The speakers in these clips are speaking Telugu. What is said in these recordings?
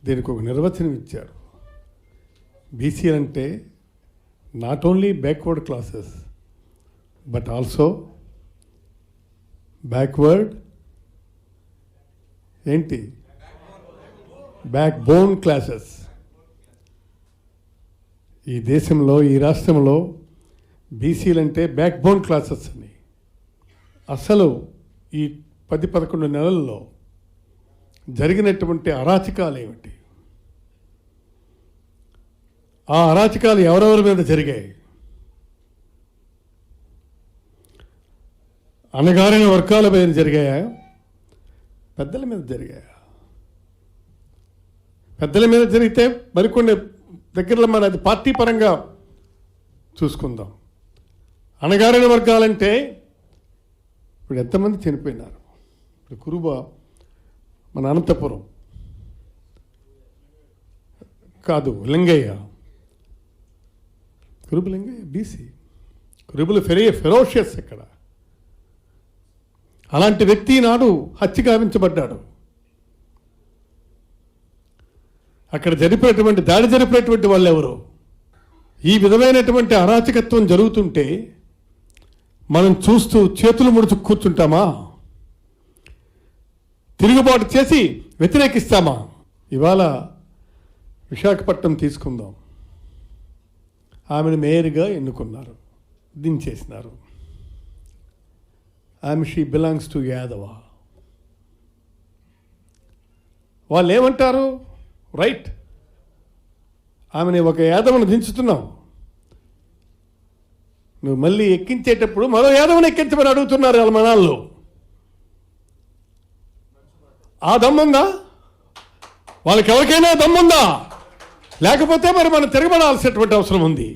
దీనికి ఒక నిర్వచనం ఇచ్చారు. బీసీ అంటే not only backward classes but also backward ఏంటి బ్యాక్ బోన్ క్లాసెస్. ఈ దేశంలో ఈ రాష్ట్రంలో బీసీలంటే బ్యాక్ బోన్ క్లాసెస్ అని. అసలు ఈ 10-11 నెలల్లో జరిగినటువంటి అరాచకాలు ఏమిటి, ఆ అరాచకాలు ఎవరెవరి మీద జరిగాయి? అణగారిన వర్గాల మీద జరిగాయా, పెద్దల మీద జరిగాయా? పెద్దల మీద జరిగితే మరికొన్ని దగ్గరలో మన అది పార్టీ పరంగా చూసుకుందాం. అణగారిన వర్గాలంటే ఇప్పుడు ఎంతమంది చనిపోయినారు? ఇప్పుడు కురుబ మన అనంతపురం కాదు, లింగయ్య, కురుబు లింగయ్య బీసీ, కురుబులు ఫెరోషియస్ ఇక్కడ. అలాంటి వ్యక్తి నాడు హత్య గావించబడ్డాడు. అక్కడ జరిపినటువంటి దాడి జరిపినటువంటి వాళ్ళు ఎవరు? ఈ విధమైనటువంటి అరాచకత్వం జరుగుతుంటే మనం చూస్తూ చేతులు ముడుచు కూర్చుంటామా? తిరుగుబాటు చేసి వ్యతిరేకిస్తామా? ఇవాళ విశాఖపట్నం తీసుకుందాం. ఆమెను మేయర్గా ఎన్నుకున్నారు, దించేసినారు. She belongs to Yadava. వాళ్ళు ఏమంటారు? రైట్, ఆమెని ఒక యాదవను దించుతున్నావు, నువ్వు మళ్ళీ ఎక్కించేటప్పుడు మరో యాదవని ఎక్కించమని అడుగుతున్నారు వాళ్ళ మనాల్లో. ఆ దమ్ముందా? వాళ్ళకి ఎవరికైనా దమ్ముందా? లేకపోతే మరి మనం తిరగబడాల్సినటువంటి అవసరం ఉంది.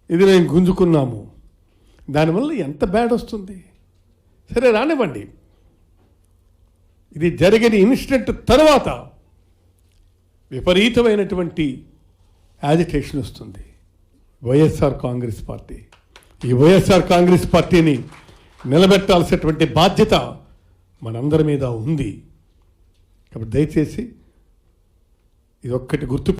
ఇది మేము గుంజుకున్నాము, దానివల్ల ఎంత బ్యాడ్ వస్తుంది. సరే రానివ్వండి, ఇది జరిగిన ఇన్సిడెంట్ తర్వాత విపరీతమైనటువంటి యాజిటేషన్ వస్తుంది. వైఎస్ఆర్ కాంగ్రెస్ పార్టీ, ఈ వైఎస్ఆర్ కాంగ్రెస్ పార్టీని నిలబెట్టాల్సినటువంటి బాధ్యత మనందరి మీద ఉంది. కాబట్టి దయచేసి ఇది ఒక్కటి గుర్తు